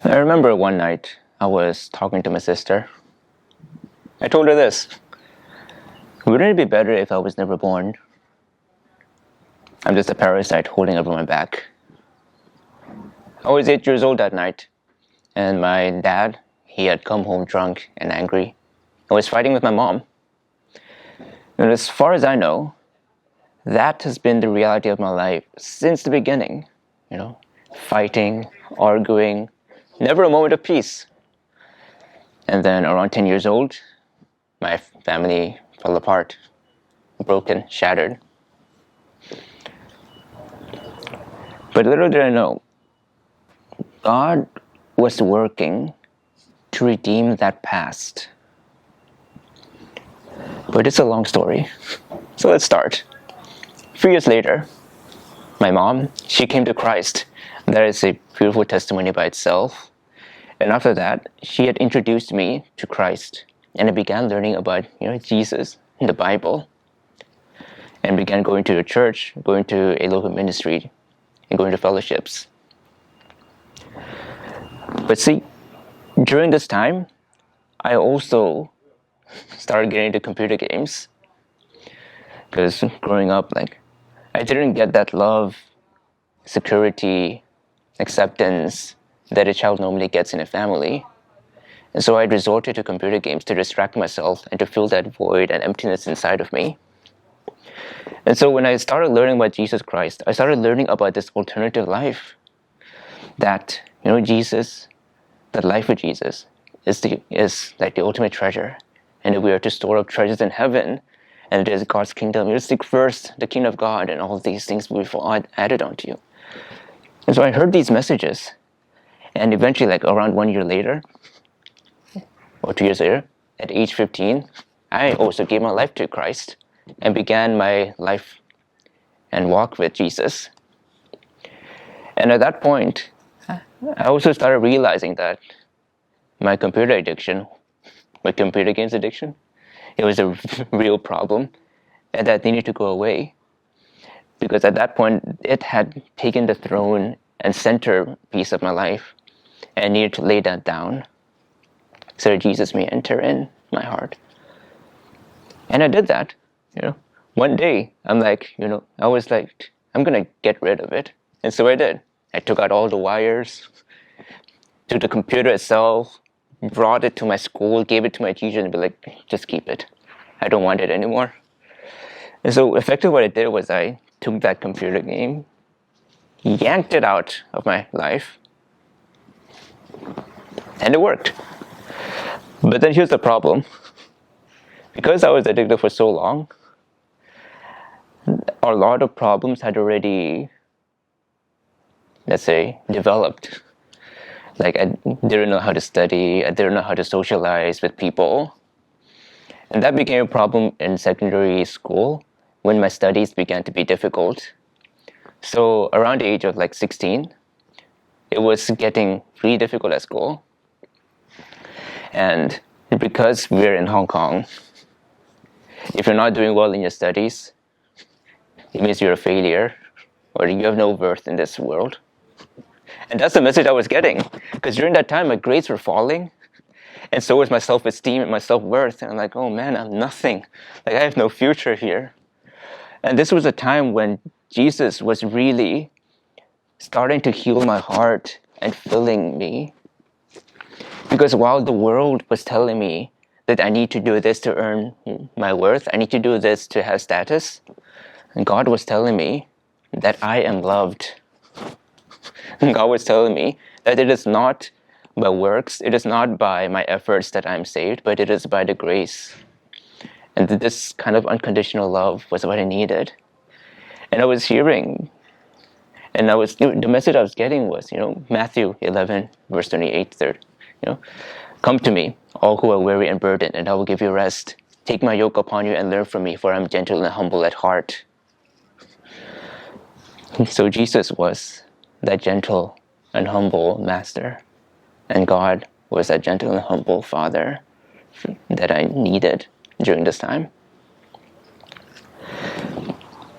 I remember one night I was talking to my sister. I told her this: wouldn't it be better if I was never born? I'm just a parasite holding over my back. I was 8 years old that night, and my dad, he had come home drunk and angry. I was fighting with my mom. And as far as I know, that has been the reality of my life since the beginning. Fighting, arguing, never a moment of peace. And then around 10 years old, my family fell apart, broken, shattered. But little did I know, God was working to redeem that past. But it's a long story, so let's start. A few years later, my mom, she came to Christ. That is a beautiful testimony by itself. And after that, she had introduced me to Christ, and I began learning about Jesus in the Bible, and began going to a church, going to a local ministry, and going to fellowships. But see, during this time, I also started getting into computer games, because growing up, I didn't get that love, security, acceptance that a child normally gets in a family. And so I resorted to computer games to distract myself and to fill that void and emptiness inside of me. And so when I started learning about Jesus Christ, I started learning about this alternative life. That, Jesus, that life with Jesus is like the ultimate treasure. And that we are to store up treasures in heaven. And it is God's kingdom. You seek first the kingdom of God, and all these things will be added onto you. And so I heard these messages. And eventually, around 1 year later, or 2 years later, at age 15, I also gave my life to Christ and began my life and walk with Jesus. And at that point, I also started realizing that my computer games addiction, it was a real problem, and that needed to go away. Because at that point, it had taken the throne and centerpiece of my life, and I needed to lay that down so that Jesus may enter in my heart. And I did that. One day, I was like, I'm gonna get rid of it. And so I did. I took out all the wires, took the computer itself, brought it to my school, gave it to my teacher, and be like, just keep it. I don't want it anymore. And so effectively what I did was I took that computer game, yanked it out of my life, and it worked. But then here's the problem. Because I was addicted for so long, a lot of problems had already, let's say, developed. I didn't know how to study, I didn't know how to socialize with people. And that became a problem in secondary school when my studies began to be difficult. So around the age of 16, it was getting really difficult at school. And because we're in Hong Kong, if you're not doing well in your studies, it means you're a failure, or you have no worth in this world. And that's the message I was getting, because during that time, my grades were falling, and so was my self-esteem and my self-worth. And I'm like, oh man, I'm nothing. I have no future here. And this was a time when Jesus was really starting to heal my heart and filling me. Because while the world was telling me that I need to do this to earn my worth, I need to do this to have status, and God was telling me that I am loved. And God was telling me that it is not by works, it is not by my efforts that I'm saved, but it is by the grace. And this kind of unconditional love was what I needed. And I was hearing, and the message I was getting was, Matthew 11, verse 28, come to me, all who are weary and burdened, and I will give you rest. Take my yoke upon you and learn from me, for I am gentle and humble at heart. So Jesus was that gentle and humble master, and God was that gentle and humble Father that I needed during this time.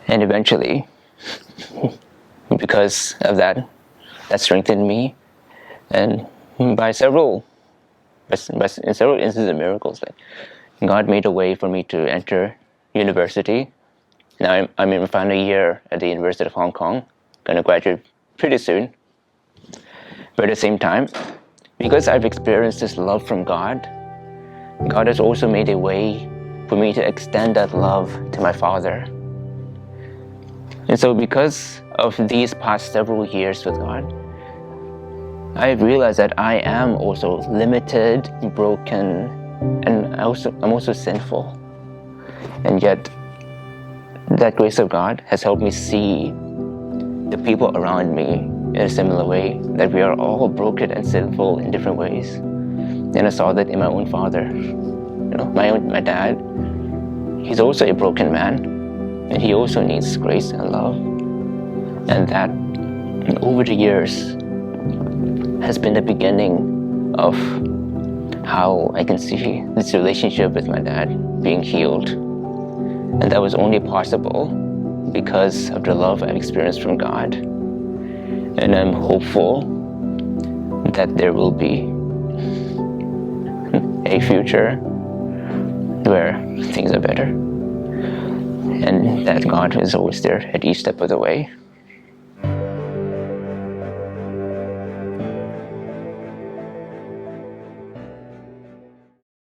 And eventually, because of that strengthened me, and by several in several instances of miracles, like God made a way for me to enter university. Now I'm in my final year at the University of Hong Kong, gonna graduate pretty soon. But at the same time, because I've experienced this love from God, God has also made a way for me to extend that love to my Father. And so because of these past several years with God, I've realized that I am also limited, broken, and I'm also sinful. And yet, that grace of God has helped me see the people around me in a similar way, that we are all broken and sinful in different ways. And I saw that in my own father. My dad, he's also a broken man, and he also needs grace and love. And that, over the years, has been the beginning of how I can see this relationship with my dad being healed. And that was only possible because of the love I've experienced from God. And I'm hopeful that there will be a future where things are better, and that God is always there at each step of the way.